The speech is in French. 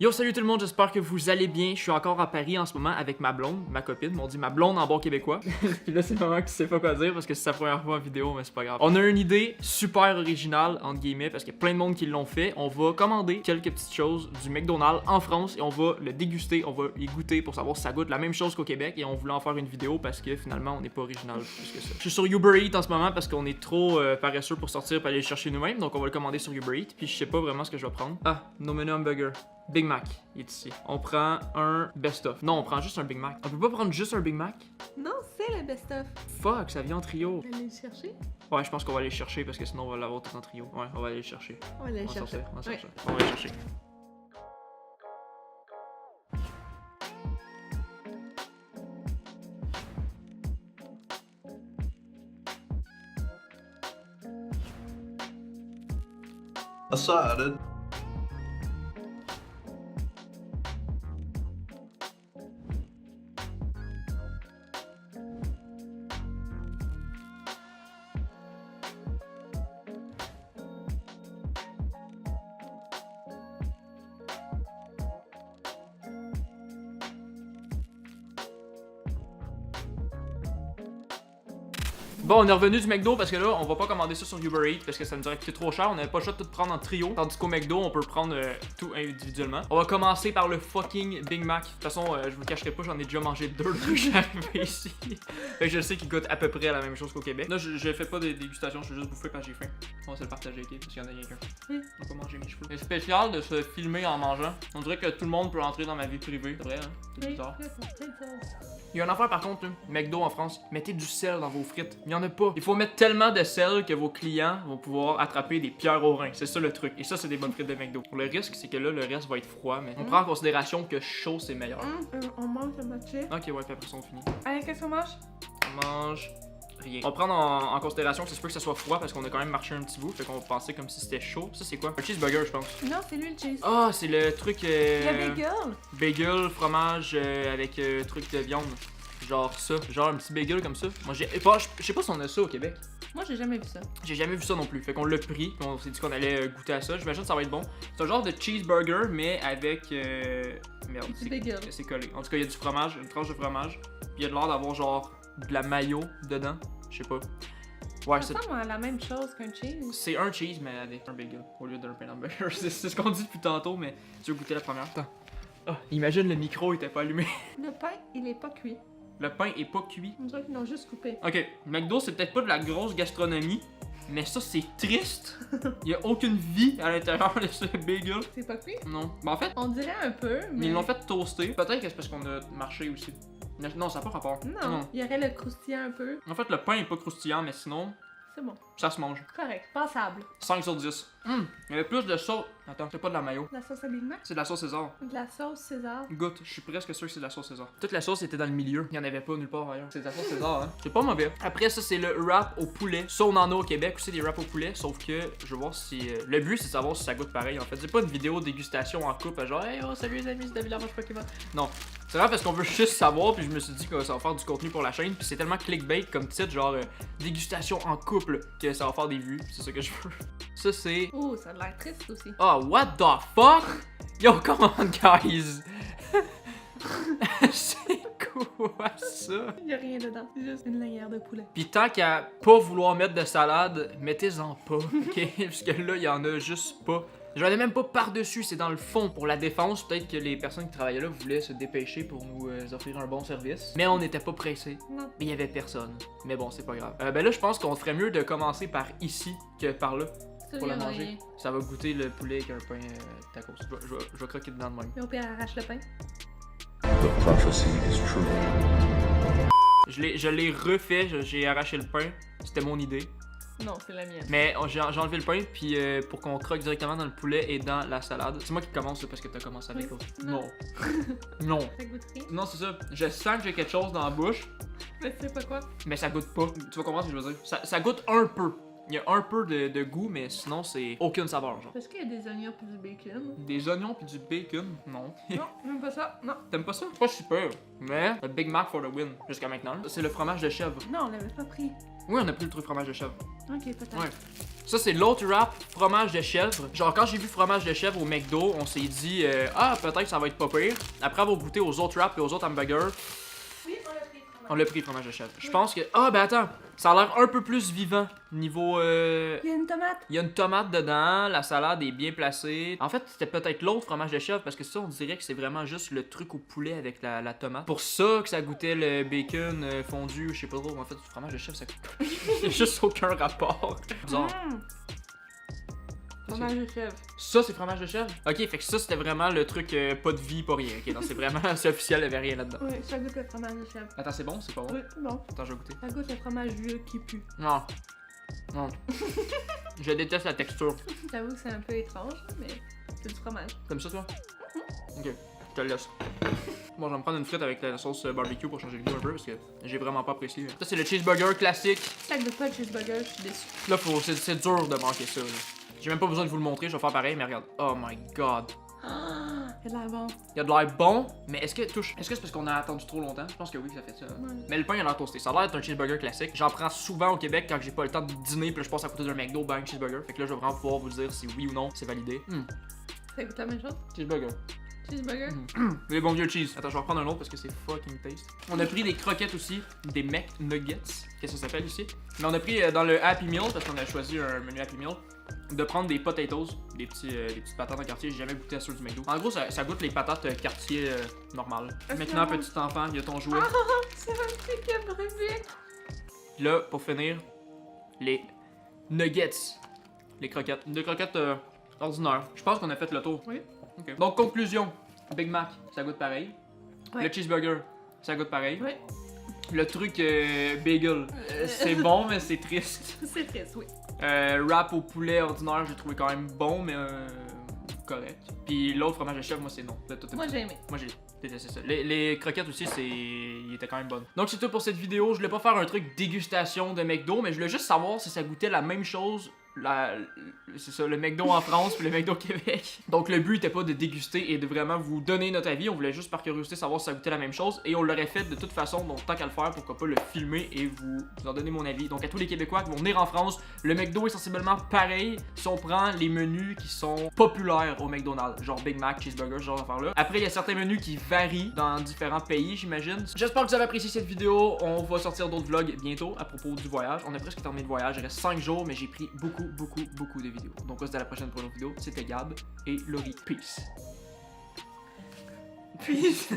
Yo, salut tout le monde, j'espère que vous allez bien. Je suis encore à Paris en ce moment avec ma blonde, ma copine. On dit ma blonde en bon québécois. Puis là, c'est le moment que tu sais pas quoi dire parce que c'est sa première fois en vidéo, mais c'est pas grave. On a une idée super originale, entre guillemets, parce qu'il y a plein de monde qui l'ont fait. On va commander quelques petites choses du McDonald's en France et on va le déguster, on va y goûter pour savoir si ça goûte la même chose qu'au Québec. Et on voulait en faire une vidéo parce que finalement, on n'est pas original plus que ça. Je suis sur Uber Eats en ce moment parce qu'on est trop paresseux pour sortir et aller le chercher nous-mêmes. Donc on va le commander sur Uber Eats. Puis je sais pas vraiment ce que je vais prendre. Ah, nos menus hamburger. Big Mac, il est ici. On prend un best-of. Non, on prend juste un Big Mac. On peut pas prendre juste un Big Mac? Non, c'est le best-of. Fuck, ça vient en trio. On va aller le chercher? Ouais, je pense qu'on va aller le chercher parce que sinon on va l'avoir tout en trio. Ouais, on va aller le chercher. On va aller le chercher. On va sortir. Ouais. On va aller le chercher. Aside. Bon, on est revenu du McDo parce que là, on va pas commander ça sur Uber Eats parce que ça nous aurait coûté trop cher. On avait pas le choix de tout prendre en trio. Tandis qu'au McDo, on peut prendre tout individuellement. On va commencer par le fucking Big Mac. De toute façon, je vous le cacherai pas, j'en ai déjà mangé deux depuis que je suis arrivé ici. Fait que je sais qu'il goûte à peu près la même chose qu'au Québec. Là, je fais pas de dégustation, je vais juste bouffer parce que j'ai faim. On va se le partager, ok? Parce qu'il y en a quelqu'un. Oui. On va manger mes cheveux. C'est spécial de se filmer en mangeant. On dirait que tout le monde peut entrer dans ma vie privée. C'est vrai, hein? C'est bizarre. Il y a une affaire par contre, là, McDo en France, mettez du sel dans vos frites. Il y en a pas. Il faut mettre tellement de sel que vos clients vont pouvoir attraper des pierres au rein. C'est ça le truc. Et ça, c'est des bonnes frites de McDo. Pour le risque, c'est que là, le reste va être froid, mais on prend en considération que chaud, c'est meilleur. On mange le matcha. Ok, ouais, puis après ça, on finit. Allez, qu'est-ce qu'on mange? On mange rien. On va prendre en considération que c'est sûr que ça soit froid parce qu'on a quand même marché un petit bout. Fait qu'on va penser comme si c'était chaud. Ça, c'est quoi? Un cheeseburger, je pense. Non, c'est lui le cheese. Ah, c'est le truc. Le bagel. Bagel, fromage avec truc de viande. Genre ça, genre un petit bagel comme ça. Moi je sais pas si on a ça au Québec. Moi, j'ai jamais vu ça. J'ai jamais vu ça non plus. Fait qu'on l'a pris, puis on s'est dit qu'on allait goûter à ça. J'imagine que ça va être bon. C'est un genre de cheeseburger, mais avec. Merde, Du bagel. c'est collé. En tout cas, il y a du fromage, une tranche de fromage. Puis il y a de l'air d'avoir genre de la mayo dedans. Je sais pas. Ouais, Ça ressemble à la même chose qu'un cheese. c'est un cheese, mais avec un bagel au lieu d'un pain hamburger. C'est ce qu'on dit depuis tantôt, mais tu veux goûter la première? Attends. Ah, imagine le micro était pas allumé. Le pain, il est pas cuit. Le pain est pas cuit. On dirait qu'ils l'ont juste coupé. Ok, McDo, c'est peut-être pas de la grosse gastronomie, mais ça, c'est triste. Il y a aucune vie à l'intérieur de ce bagel. C'est pas cuit? Non. Ben, en fait, On dirait un peu, mais... ils l'ont fait toaster. Peut-être que c'est parce qu'on a marché aussi. Non, ça n'a pas rapport. Non, il y aurait le croustillant un peu. En fait, le pain est pas croustillant, mais sinon, C'est bon. ça se mange. Correct. Passable. 5 sur 10. Il y avait plus de sauce. Attends, c'est pas de la mayo. La sauce à Big Mac? C'est de la sauce César. De la sauce César. Goûte, je suis presque sûr que c'est de la sauce César. Toute la sauce était dans le milieu. Il y en avait pas nulle part ailleurs. C'est de la sauce César, hein. C'est pas mauvais. Après ça, c'est le wrap au poulet. Ça, on en a au Québec aussi, des wraps au poulet. Sauf que je veux voir si. Le but, c'est de savoir si ça goûte pareil. En fait, c'est pas une vidéo dégustation en couple, genre, hey, oh, salut les amis, c'est David Laroche Pokémon. Non. C'est vraiment parce qu'on veut juste savoir, puis je me suis dit que ça va faire du contenu pour la chaîne. Puis c'est tellement clickbait comme titre, genre dégustation en couple, que ça va faire des vues. C'est ça que je veux. Ça, c'est. Oh, ça a l'air triste aussi. Oh, what the fuck? Yo, come on, guys! C'est quoi ça? Il y a rien dedans. C'est juste une layère de poulet. Pis tant qu'à pas vouloir mettre de salade, mettez-en pas, ok? Parce que là, il y en a juste pas. J'en ai même pas par-dessus, c'est dans le fond. Pour la défense, peut-être que les personnes qui travaillaient là voulaient se dépêcher pour nous offrir un bon service. Mais on n'était pas pressés. Non. Mais il y avait personne. Mais bon, c'est pas grave. Ben là, je pense qu'on ferait mieux de commencer par ici que par là. Ça, Pour il y la a manger. rien. Ça va goûter le poulet avec un pain tacos. Je vais croquer dedans de même. Mais au pire, arrache le pain. The prophecy is true. Je l'ai refait, j'ai arraché le pain. C'était mon idée. Non, c'est la mienne. Mais j'ai enlevé le pain, puis pour qu'on croque directement dans le poulet et dans la salade. C'est moi qui commence là, parce que t'as commencé avec Oui. l'autre. Non. Non. Ça goûte rien. Non, c'est ça. Je sens que j'ai quelque chose dans la bouche, Mais tu sais pas quoi? mais ça goûte pas. Tu vas comprendre ce que je veux dire. Ça goûte un peu. Il y a un peu de goût, mais sinon, c'est aucune saveur, genre. Est-ce qu'il y a des oignons et du bacon? Des oignons puis du bacon? Non. Non, même pas ça. Non. T'aimes pas ça? Pas super. Mais le Big Mac for the win, jusqu'à maintenant. C'est le fromage de chèvre. Non, on l'avait pas pris. Oui, on a pris le truc fromage de chèvre. Ok, peut-être. Ouais. Ça, c'est l'autre wrap fromage de chèvre. Genre, quand j'ai vu fromage de chèvre au McDo, on s'est dit, ah, peut-être que ça va être pas pire. Après avoir goûté aux autres wraps et aux autres hamburgers, Oui, on l'a pris. on l'a pris fromage de chèvre. Je Oui. pense que. Ah, ben attends, ça a l'air un peu plus vivant. Niveau. Il y a une tomate. Il y a une tomate dedans, la salade est bien placée. En fait, c'était peut-être l'autre fromage de chèvre parce que ça, on dirait que c'est vraiment juste le truc au poulet avec la tomate. Pour ça que ça goûtait le bacon fondu, je sais pas trop. En fait, du fromage de chèvre, ça goûte. Il y a juste aucun rapport. Bizarre. Fromage de chèvre. Ça, c'est fromage de chèvre? Ok, fait que ça, c'était vraiment le truc pas de vie, pas rien. Ok, non, c'est vraiment, c'est officiel, il y avait rien là-dedans. Oui, ça goûte le fromage de chèvre. Attends, c'est bon? C'est pas bon? Oui, bon. Attends, je vais goûter. Ça goûte le fromage vieux qui pue. Non. Non. Je déteste la texture. J'avoue que c'est un peu étrange, mais c'est du fromage. T'aimes ça, toi? Ok, je te le laisse. Bon, je vais me prendre une frite avec la sauce barbecue pour changer le goût un peu parce que j'ai vraiment pas apprécié. Ça, c'est le cheeseburger classique. Ça goûte pas le cheeseburger, je suis déçue. Là, c'est dur de manquer ça. Là. J'ai même pas besoin de vous le montrer, je vais faire pareil, mais regarde. Oh my god. Ah, il a l'air bon. Il y a de l'air bon, mais est-ce que c'est parce qu'on a attendu trop longtemps? Je pense que oui, ça fait ça. Ouais. Mais le pain, il a l'air toasté. Ça a l'air d'être un cheeseburger classique. J'en prends souvent au Québec quand j'ai pas le temps de dîner, puis là, je passe à côté d'un McDo, bang, cheeseburger. Fait que là, je vais vraiment pouvoir vous dire si oui ou non c'est validé. Ça goûte la même chose? Cheeseburger. Cheeseburger? Les bons vieux cheese. Attends, je vais reprendre un autre parce que c'est fucking taste. On a pris des croquettes aussi, des McNuggets. Qu'est-ce que ça s'appelle ici? Mais on a pris dans le Happy Meal, parce qu'on a choisi un menu Happy Meal, de prendre des potatoes, des petites patates en quartier. J'ai jamais goûté à ceux du McDo. En gros, ça goûte les patates quartier normales. Est-ce Maintenant, que- petit enfant, il y a ton jouet. Ah, c'est un truc qui a brûlé. Là, pour finir, les nuggets. Les croquettes. Des croquettes ordinaires. Je pense qu'on a fait le tour. Oui. Ok. Donc, conclusion. Big Mac, ça goûte pareil. Ouais. Le cheeseburger, ça goûte pareil. Oui. Le truc bagel, c'est bon, mais c'est triste. C'est triste, oui. Wrap au poulet ordinaire, j'ai trouvé quand même bon, mais correct. Puis l'autre fromage de chèvre, moi, c'est non. Moi, j'ai aimé. Moi j'ai détesté ça. Les croquettes aussi, ils étaient quand même bonnes. Donc c'est tout pour cette vidéo. Je voulais pas faire un truc dégustation de McDo, mais je voulais juste savoir si ça goûtait la même chose. C'est ça, le McDo en France puis le McDo au Québec. Donc le but était pas de déguster et de vraiment vous donner notre avis. On voulait juste par curiosité savoir si ça goûtait la même chose. Et on l'aurait fait de toute façon. Donc tant qu'à le faire, pourquoi pas le filmer et vous en donner mon avis. Donc à tous les Québécois qui vont venir en France, le McDo est sensiblement pareil si on prend les menus qui sont populaires au McDonald's. Genre Big Mac, cheeseburger, ce genre d'affaires-là. Après, il y a certains menus qui varient dans différents pays, j'imagine. J'espère que vous avez apprécié cette vidéo. On va sortir d'autres vlogs bientôt à propos du voyage. On a presque terminé le voyage. Il reste 5 jours, mais j'ai pris beaucoup de vidéos. Donc on se dit à la prochaine pour une autre vidéo. C'était Gab et Laurie. Peace. Puis.